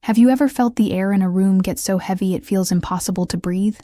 Have you ever felt the air in a room get so heavy it feels impossible to breathe?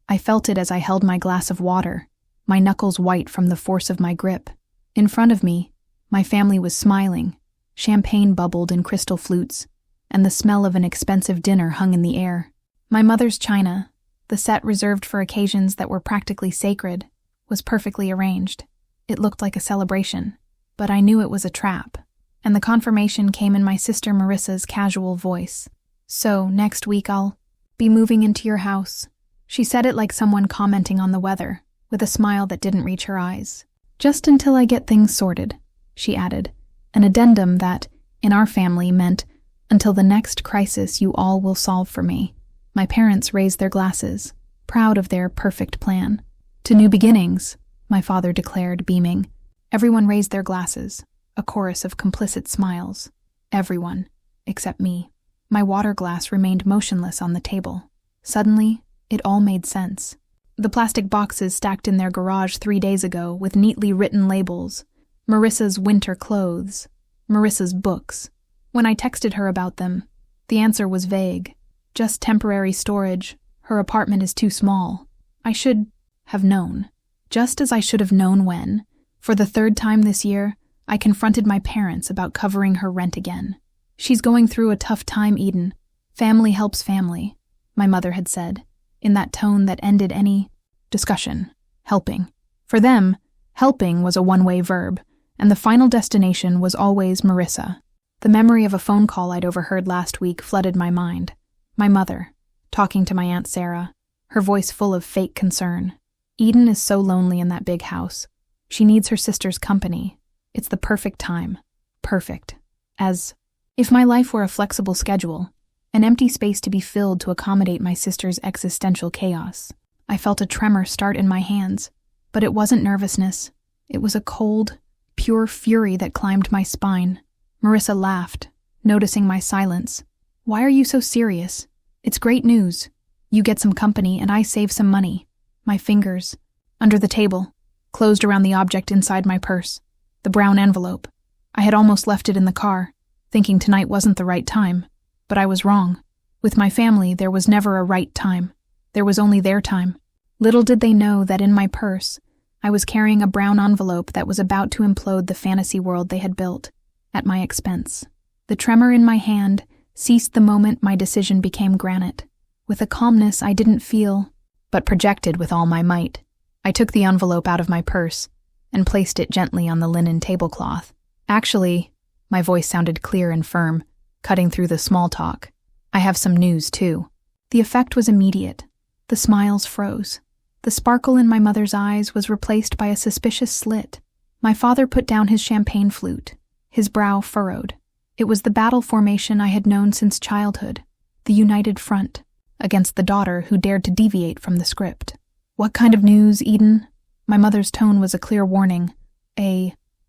I felt it as I held my glass of water, my knuckles white from the force of my grip. In front of me, my family was smiling. Champagne bubbled in crystal flutes, and the smell of an expensive dinner hung in the air. My mother's china, the set reserved for occasions that were practically sacred, was perfectly arranged. It looked like a celebration, but I knew it was a trap, and the confirmation came in my sister Marissa's casual voice. "So, next week I'll be moving into your house." She said it like someone commenting on the weather, with a smile that didn't reach her eyes. "Just until I get things sorted," she added, an addendum that, in our family, meant, "until the next crisis you all will solve for me." My parents raised their glasses, proud of their perfect plan. "To new beginnings," my father declared, beaming. Everyone raised their glasses, a chorus of complicit smiles. Everyone, except me. My water glass remained motionless on the table. Suddenly, it all made sense. The plastic boxes stacked in their garage 3 days ago with neatly written labels. Marissa's winter clothes. Marissa's books. When I texted her about them, the answer was vague. Just temporary storage. Her apartment is too small. I should have known. Just as I should have known when, for the 3rd time this year, I confronted my parents about covering her rent again. "She's going through a tough time, Eden. Family helps family," my mother had said, in that tone that ended any discussion. Helping. For them, helping was a one-way verb, and the final destination was always Marissa. The memory of a phone call I'd overheard last week flooded my mind. My mother, talking to my Aunt Sarah, her voice full of fake concern. "Eden is so lonely in that big house. She needs her sister's company. It's the perfect time. Perfect. As if my life were a flexible schedule, an empty space to be filled to accommodate my sister's existential chaos." I felt a tremor start in my hands, but it wasn't nervousness. It was a cold, pure fury that climbed my spine. Marissa laughed, noticing my silence. "Why are you so serious? It's great news. You get some company and I save some money." My fingers, under the table, closed around the object inside my purse, the brown envelope. I had almost left it in the car, thinking tonight wasn't the right time, but I was wrong. With my family, there was never a right time. There was only their time. Little did they know that in my purse, I was carrying a brown envelope that was about to implode the fantasy world they had built, at my expense. The tremor in my hand ceased the moment my decision became granite. With a calmness I didn't feel, but projected with all my might, I took the envelope out of my purse and placed it gently on the linen tablecloth. "Actually," my voice sounded clear and firm, cutting through the small talk, "I have some news, too." The effect was immediate. The smiles froze. The sparkle in my mother's eyes was replaced by a suspicious slit. My father put down his champagne flute, his brow furrowed. It was the battle formation I had known since childhood, the united front, against the daughter who dared to deviate from the script. "What kind of news, Eden?" My mother's tone was a clear warning.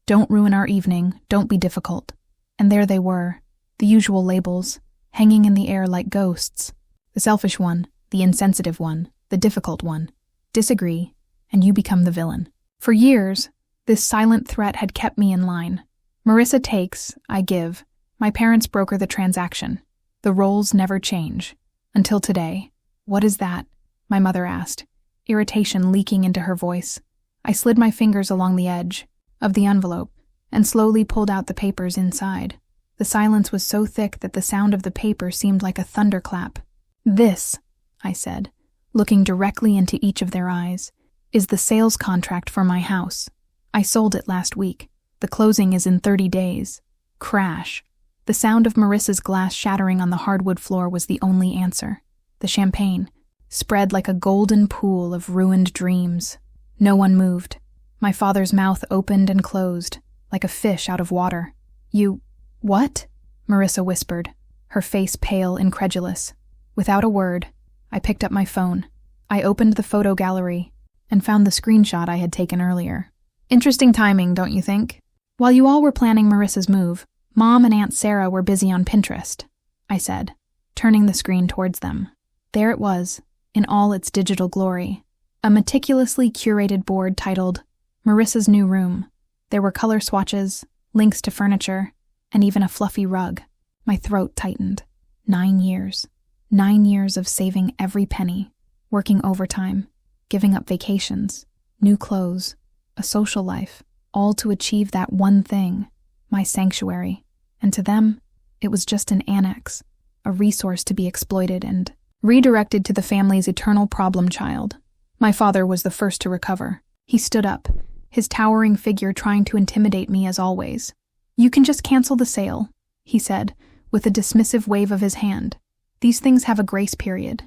Don't ruin our evening, don't be difficult. And there they were, the usual labels, hanging in the air like ghosts. The selfish one, the insensitive one, the difficult one. Disagree, and you become the villain. For years, this silent threat had kept me in line. Marissa takes, I give. My parents broker the transaction. The roles never change. Until today. "What is that?" my mother asked, irritation leaking into her voice. I slid my fingers along the edge of the envelope and slowly pulled out the papers inside. The silence was so thick that the sound of the paper seemed like a thunderclap. "This," I said, looking directly into each of their eyes, "is the sales contract for my house. I sold it last week. The closing is in 30 days. Crash." The sound of Marissa's glass shattering on the hardwood floor was the only answer. The champagne spread like a golden pool of ruined dreams. No one moved. My father's mouth opened and closed, like a fish out of water. "You... what?" Marissa whispered, her face pale, incredulous. Without a word, I picked up my phone. I opened the photo gallery and found the screenshot I had taken earlier. "Interesting timing, don't you think? While you all were planning Marissa's move, Mom and Aunt Sarah were busy on Pinterest," I said, turning the screen towards them. There it was, in all its digital glory. A meticulously curated board titled, "Marissa's New Room." There were color swatches, links to furniture, and even a fluffy rug. My throat tightened. 9 years. 9 years of saving every penny, working overtime, giving up vacations, new clothes, a social life, all to achieve that one thing, my sanctuary. And to them, it was just an annex, a resource to be exploited and redirected to the family's eternal problem child. My father was the first to recover. He stood up, his towering figure trying to intimidate me as always. "You can just cancel the sale," he said, with a dismissive wave of his hand. "These things have a grace period.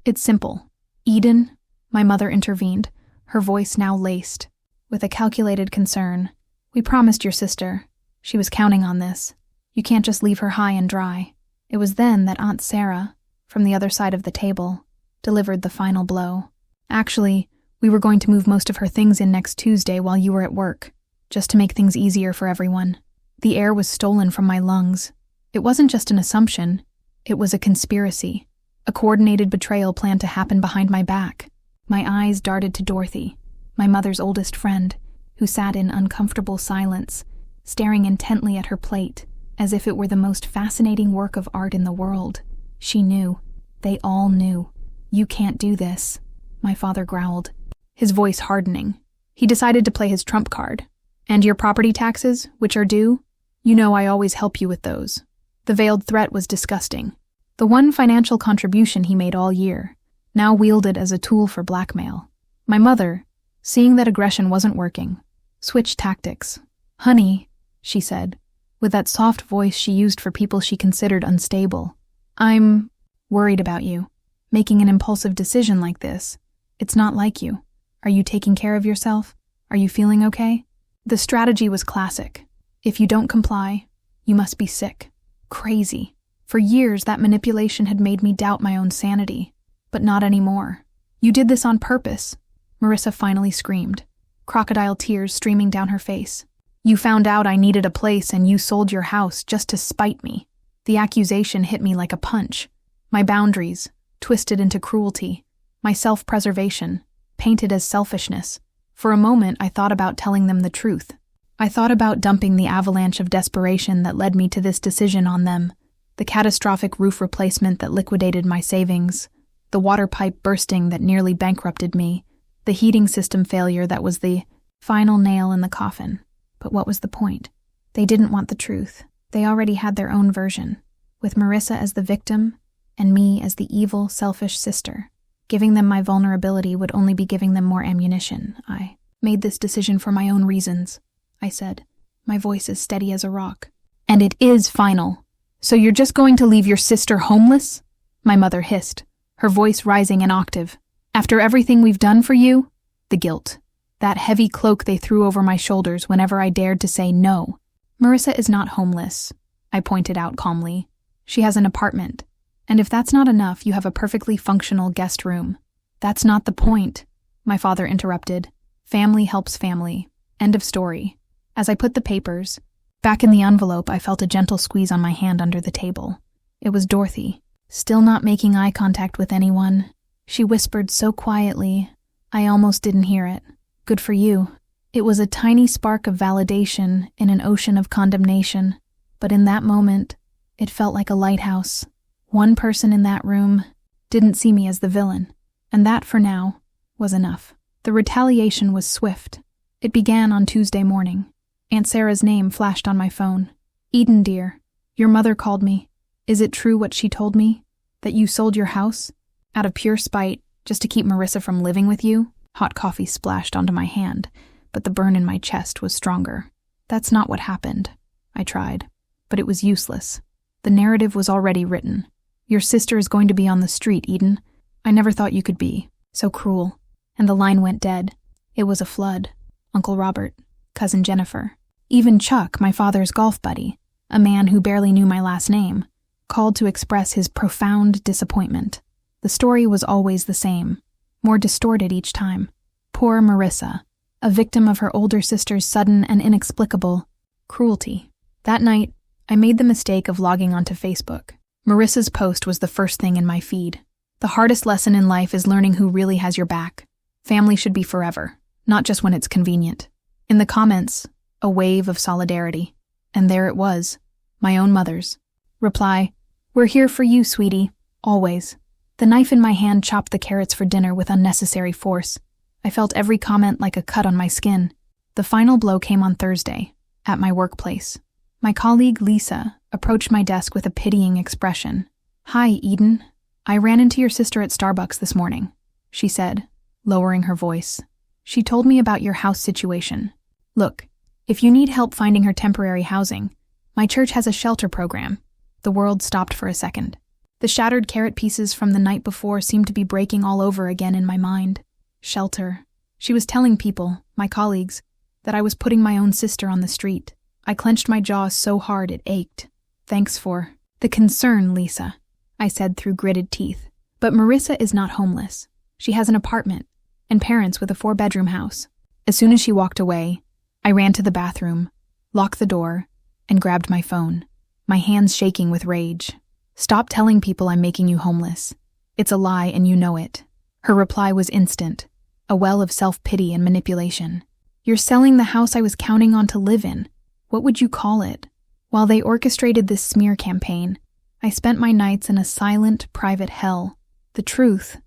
It's simple." "Eden," my mother intervened, her voice now laced with a calculated concern. "We promised your sister. She was counting on this. You can't just leave her high and dry." It was then that Aunt Sarah, from the other side of the table, delivered the final blow. "Actually, we were going to move most of her things in next Tuesday while you were at work, just to make things easier for everyone." The air was stolen from my lungs. It wasn't just an assumption, it was a conspiracy, a coordinated betrayal planned to happen behind my back. My eyes darted to Dorothy, my mother's oldest friend, who sat in uncomfortable silence, staring intently at her plate, as if it were the most fascinating work of art in the world. She knew. They all knew. "You can't do this," my father growled, his voice hardening. He decided to play his trump card. "And your property taxes, which are due? You know I always help you with those." The veiled threat was disgusting. The one financial contribution he made all year, now wielded as a tool for blackmail. My mother, seeing that aggression wasn't working, switched tactics. "Honey," she said, with that soft voice she used for people she considered unstable, "I'm worried about you. Making an impulsive decision like this. It's not like you. Are you taking care of yourself? Are you feeling okay?" The strategy was classic. If you don't comply, you must be sick. Crazy. For years, that manipulation had made me doubt my own sanity. But not anymore. "You did this on purpose," Marissa finally screamed, crocodile tears streaming down her face. "You found out I needed a place and you sold your house just to spite me." The accusation hit me like a punch. My boundaries, twisted into cruelty. My self-preservation, painted as selfishness. For a moment, I thought about telling them the truth. I thought about dumping the avalanche of desperation that led me to this decision on them. The catastrophic roof replacement that liquidated my savings. The water pipe bursting that nearly bankrupted me. The heating system failure that was the final nail in the coffin. But what was the point? They didn't want the truth. They already had their own version, with Marissa as the victim and me as the evil, selfish sister. Giving them my vulnerability would only be giving them more ammunition. "I made this decision for my own reasons," I said, my voice as steady as a rock. "And it is final. So you're just going to leave your sister homeless?" my mother hissed, her voice rising an octave. "After everything we've done for you?" The guilt. That heavy cloak they threw over my shoulders whenever I dared to say no. "Marissa is not homeless," I pointed out calmly. "She has an apartment. And if that's not enough, you have a perfectly functional guest room." "That's not the point," my father interrupted. "Family helps family. End of story." As I put the papers back in the envelope, I felt a gentle squeeze on my hand under the table. It was Dorothy, still not making eye contact with anyone. She whispered so quietly, I almost didn't hear it. "Good for you." It was a tiny spark of validation in an ocean of condemnation, but in that moment, it felt like a lighthouse. One person in that room didn't see me as the villain, and that, for now, was enough. The retaliation was swift. It began on Tuesday morning. Aunt Sarah's name flashed on my phone. "Eden, dear, your mother called me. Is it true what she told me? That you sold your house? Out of pure spite, just to keep Marissa from living with you?" Hot coffee splashed onto my hand, but the burn in my chest was stronger. "That's not what happened." I tried, but it was useless. The narrative was already written. "Your sister is going to be on the street, Eden. I never thought you could be so cruel." And the line went dead. It was a flood. Uncle Robert, Cousin Jennifer, even Chuck, my father's golf buddy, a man who barely knew my last name, called to express his profound disappointment. The story was always the same, more distorted each time. Poor Marissa, a victim of her older sister's sudden and inexplicable cruelty. That night, I made the mistake of logging onto Facebook. Marissa's post was the first thing in my feed. The hardest lesson in life is learning who really has your back. Family should be forever, not just when it's convenient. In the comments, a wave of solidarity. And there it was, my own mother's reply, We're here for you, sweetie. Always. The knife in my hand chopped the carrots for dinner with unnecessary force. I felt every comment like a cut on my skin. The final blow came on Thursday, at my workplace. My colleague, Lisa, approached my desk with a pitying expression. "Hi, Eden. I ran into your sister at Starbucks this morning," she said, lowering her voice. "She told me about your house situation. Look, if you need help finding her temporary housing, my church has a shelter program." The world stopped for a second. The shattered carrot pieces from the night before seemed to be breaking all over again in my mind. Shelter. She was telling people, my colleagues, that I was putting my own sister on the street. I clenched my jaw so hard it ached. "Thanks for the concern, Lisa," I said through gritted teeth. "But Marissa is not homeless. She has an apartment and parents with a 4-bedroom house." As soon as she walked away, I ran to the bathroom, locked the door, and grabbed my phone, my hands shaking with rage. "Stop telling people I'm making you homeless. It's a lie and you know it." Her reply was instant, a well of self-pity and manipulation. "You're selling the house I was counting on to live in. What would you call it?" While they orchestrated this smear campaign, I spent my nights in a silent, private hell. The truth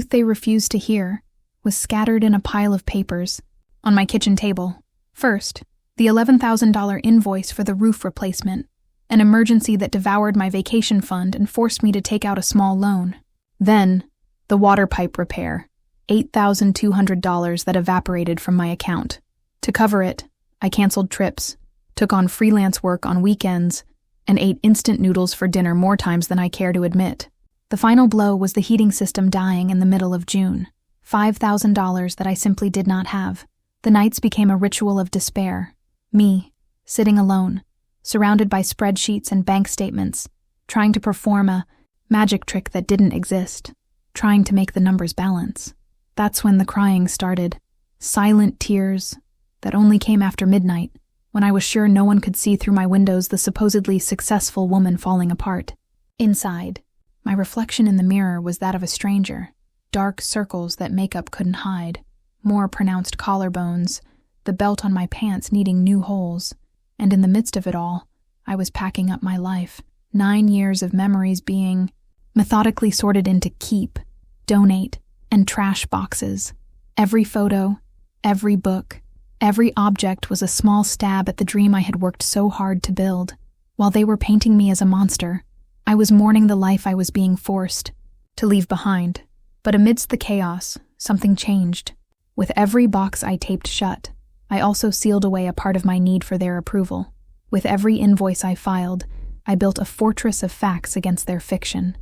they refused to hear, was scattered in a pile of papers on my kitchen table. First, the $11,000 invoice for the roof replacement, an emergency that devoured my vacation fund and forced me to take out a small loan. Then, the water pipe repair, $8,200 that evaporated from my account. To cover it, I canceled trips, took on freelance work on weekends, and ate instant noodles for dinner more times than I care to admit. The final blow was the heating system dying in the middle of June. $5,000 that I simply did not have. The nights became a ritual of despair. Me, sitting alone, surrounded by spreadsheets and bank statements, trying to perform a magic trick that didn't exist, trying to make the numbers balance. That's when the crying started. Silent tears that only came after midnight, when I was sure no one could see through my windows the supposedly successful woman falling apart. Inside, my reflection in the mirror was that of a stranger. Dark circles that makeup couldn't hide, more pronounced collarbones, the belt on my pants needing new holes. And in the midst of it all, I was packing up my life. 9 years of memories being methodically sorted into keep, donate, and trash boxes. Every photo, every book, every object was a small stab at the dream I had worked so hard to build. While they were painting me as a monster, I was mourning the life I was being forced to leave behind. But amidst the chaos, something changed. With every box I taped shut, I also sealed away a part of my need for their approval. With every invoice I filed, I built a fortress of facts against their fiction.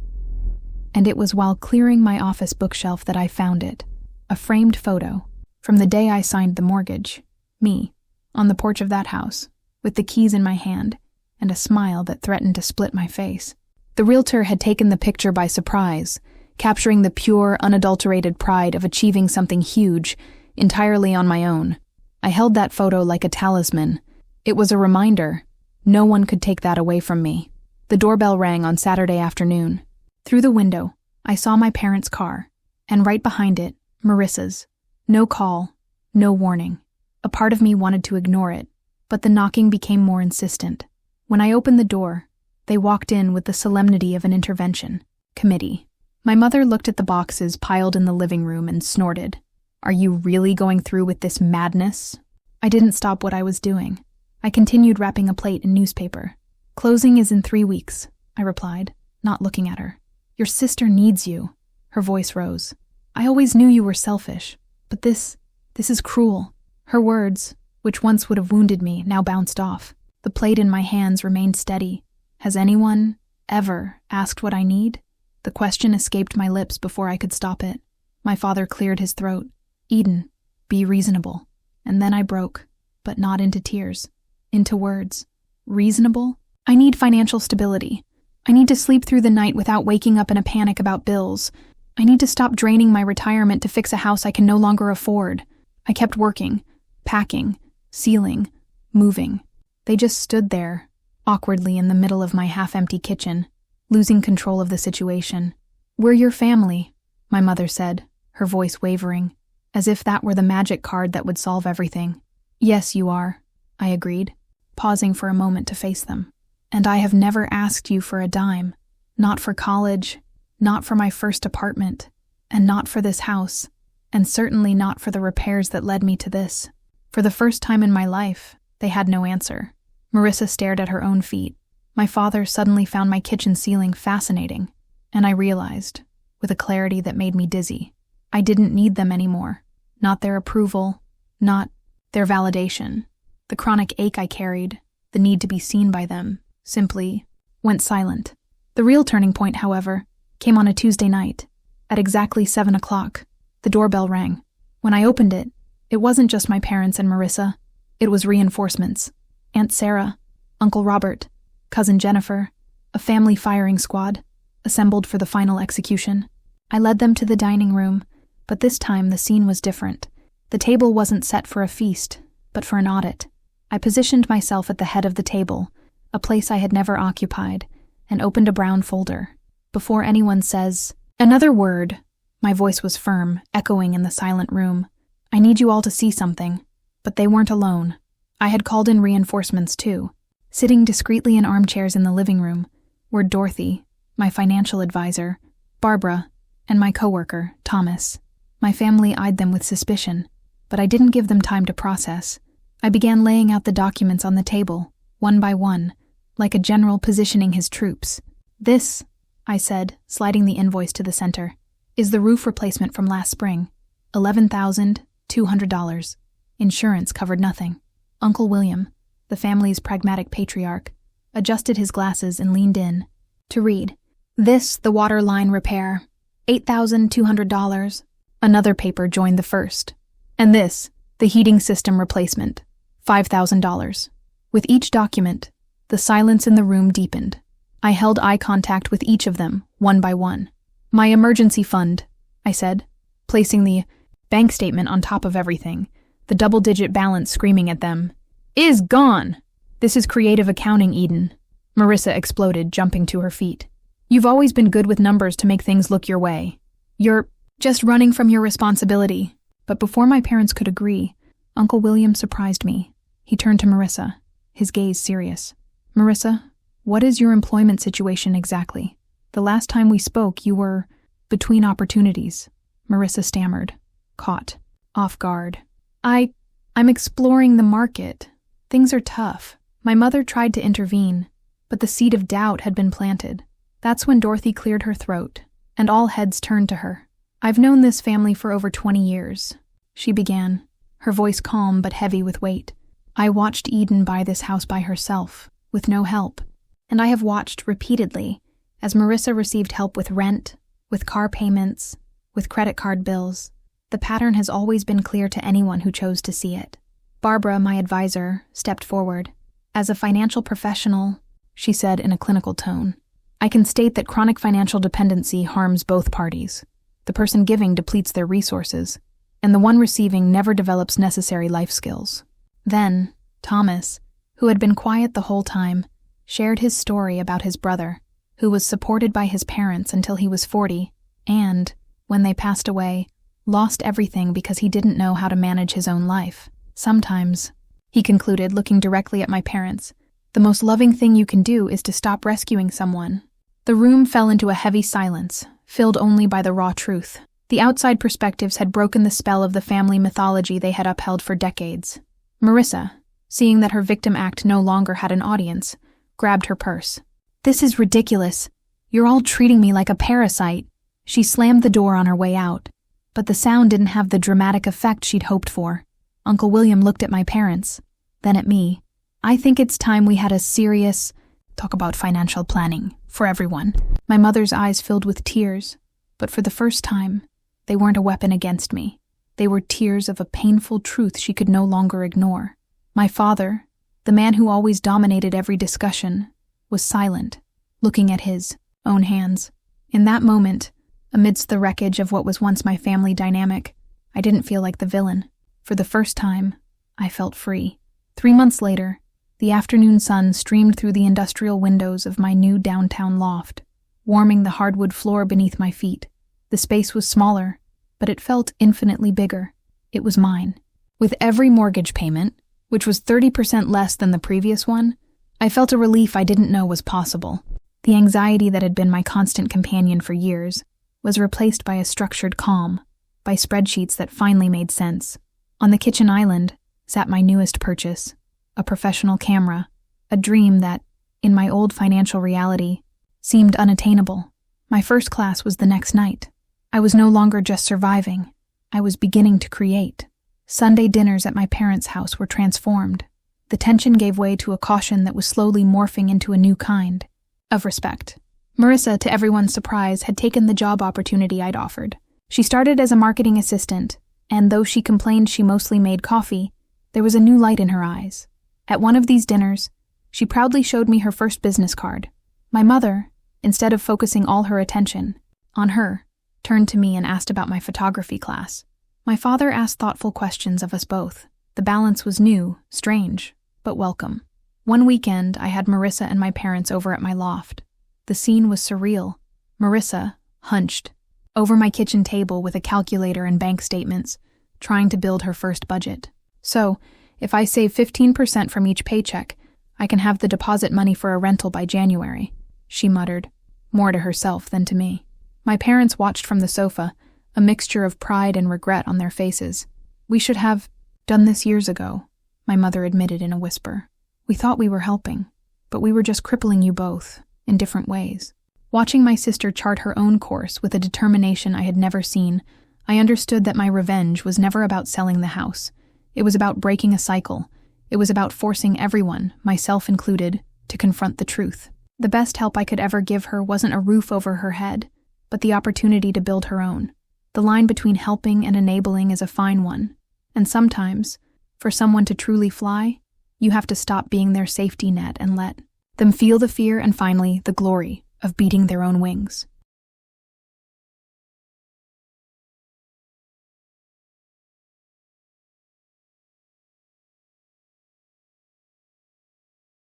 And it was while clearing my office bookshelf that I found it, a framed photo, from the day I signed the mortgage. Me, on the porch of that house, with the keys in my hand, and a smile that threatened to split my face. The realtor had taken the picture by surprise, capturing the pure, unadulterated pride of achieving something huge, entirely on my own. I held that photo like a talisman. It was a reminder. No one could take that away from me. The doorbell rang on Saturday afternoon. Through the window, I saw my parents' car, and right behind it, Marissa's. No call, no warning. A part of me wanted to ignore it, but the knocking became more insistent. When I opened the door, they walked in with the solemnity of an intervention committee. My mother looked at the boxes piled in the living room and snorted. "Are you really going through with this madness?" I didn't stop what I was doing. I continued wrapping a plate in newspaper. "Closing is in 3 weeks," I replied, not looking at her. "Your sister needs you." Her voice rose. "I always knew you were selfish, but this is cruel." Her words, which once would have wounded me, now bounced off. The plate in my hands remained steady. "Has anyone ever asked what I need?" The question escaped my lips before I could stop it. My father cleared his throat. "Eden, be reasonable." And then I broke, but not into tears, into words. Reasonable? I need financial stability. I need to sleep through the night without waking up in a panic about bills. I need to stop draining my retirement to fix a house I can no longer afford. I kept working, packing, sealing, moving. They just stood there, awkwardly in the middle of my half-empty kitchen, losing control of the situation. "We're your family," my mother said, her voice wavering, as if that were the magic card that would solve everything. "Yes, you are," I agreed, pausing for a moment to face them. "And I have never asked you for a dime." Not for college, not for my first apartment, and not for this house, and certainly not for the repairs that led me to this. For the first time in my life, they had no answer. Marissa stared at her own feet. My father suddenly found my kitchen ceiling fascinating, and I realized, with a clarity that made me dizzy, I didn't need them anymore. Not their approval, not their validation. The chronic ache I carried, the need to be seen by them, simply went silent. The real turning point, however, came on a Tuesday night. At exactly 7 o'clock, the doorbell rang. When I opened it, it wasn't just my parents and Marissa. It was reinforcements. Aunt Sarah, Uncle Robert, Cousin Jennifer, a family firing squad, assembled for the final execution. I led them to the dining room, but this time the scene was different. The table wasn't set for a feast, but for an audit. I positioned myself at the head of the table, a place I had never occupied, and opened a brown folder. Before anyone says another word, my voice was firm, echoing in the silent room. I need you all to see something. But they weren't alone. I had called in reinforcements too. Sitting discreetly in armchairs in the living room were Dorothy, my financial advisor, Barbara, and my coworker, Thomas. My family eyed them with suspicion, but I didn't give them time to process. I began laying out the documents on the table, one by one, like a general positioning his troops. This, I said, sliding the invoice to the center, is the roof replacement from last spring. $11,200. Insurance covered nothing. Uncle William, the family's pragmatic patriarch, adjusted his glasses and leaned in to read. This, the water line repair, $8,200. Another paper joined the first. And this, the heating system replacement, $5,000. With each document, the silence in the room deepened. I held eye contact with each of them, one by one. My emergency fund, I said, placing the bank statement on top of everything, the double-digit balance screaming at them, is gone! This is creative accounting, Eden. Marissa exploded, jumping to her feet. You've always been good with numbers to make things look your way. You're just running from your responsibility. But before my parents could agree, Uncle William surprised me. He turned to Marissa, his gaze serious. Marissa, what is your employment situation exactly? The last time we spoke, you were between opportunities. Marissa stammered, caught, off guard. I'm exploring the market. Things are tough. My mother tried to intervene, but the seed of doubt had been planted. That's when Dorothy cleared her throat, and all heads turned to her. I've known this family for over 20 years, she began, her voice calm but heavy with weight. I watched Eden buy this house by herself, with no help, and I have watched repeatedly as Marissa received help with rent, with car payments, with credit card bills. The pattern has always been clear to anyone who chose to see it. Barbara, my advisor, stepped forward. As a financial professional, she said in a clinical tone, I can state that chronic financial dependency harms both parties. The person giving depletes their resources, and the one receiving never develops necessary life skills. Then, Thomas, who had been quiet the whole time, shared his story about his brother, who was supported by his parents until he was 40, and, when they passed away, lost everything because he didn't know how to manage his own life. Sometimes, he concluded, looking directly at my parents, the most loving thing you can do is to stop rescuing someone. The room fell into a heavy silence, filled only by the raw truth. The outside perspectives had broken the spell of the family mythology they had upheld for decades. Marissa, seeing that her victim act no longer had an audience, grabbed her purse. This is ridiculous. You're all treating me like a parasite. She slammed the door on her way out, but the sound didn't have the dramatic effect she'd hoped for. Uncle William looked at my parents, then at me. I think it's time we had a serious talk about financial planning for everyone. My mother's eyes filled with tears, but for the first time, they weren't a weapon against me. They were tears of a painful truth she could no longer ignore. My father, the man who always dominated every discussion, was silent, looking at his own hands. In that moment, amidst the wreckage of what was once my family dynamic, I didn't feel like the villain. For the first time, I felt free. 3 months later, the afternoon sun streamed through the industrial windows of my new downtown loft, warming the hardwood floor beneath my feet. The space was smaller, but it felt infinitely bigger. It was mine. With every mortgage payment, which was 30% less than the previous one, I felt a relief I didn't know was possible. The anxiety that had been my constant companion for years was replaced by a structured calm, by spreadsheets that finally made sense. On the kitchen island sat my newest purchase, a professional camera, a dream that, in my old financial reality, seemed unattainable. My first class was the next night. I was no longer just surviving. I was beginning to create. Sunday dinners at my parents' house were transformed. The tension gave way to a caution that was slowly morphing into a new kind of respect. Marissa, to everyone's surprise, had taken the job opportunity I'd offered. She started as a marketing assistant, and though she complained she mostly made coffee, there was a new light in her eyes. At one of these dinners, she proudly showed me her first business card. My mother, instead of focusing all her attention on her, turned to me and asked about my photography class. My father asked thoughtful questions of us both. The balance was new, strange, but welcome. One weekend, I had Marissa and my parents over at my loft. The scene was surreal. Marissa, hunched, over my kitchen table with a calculator and bank statements, trying to build her first budget. So, if I save 15% from each paycheck, I can have the deposit money for a rental by January, she muttered, more to herself than to me. My parents watched from the sofa, a mixture of pride and regret on their faces. We should have done this years ago, my mother admitted in a whisper. We thought we were helping, but we were just crippling you both, in different ways. Watching my sister chart her own course with a determination I had never seen, I understood that my revenge was never about selling the house. It was about breaking a cycle. It was about forcing everyone, myself included, to confront the truth. The best help I could ever give her wasn't a roof over her head, but the opportunity to build her own. The line between helping and enabling is a fine one, and sometimes, for someone to truly fly, you have to stop being their safety net and let them feel the fear and finally the glory of beating their own wings.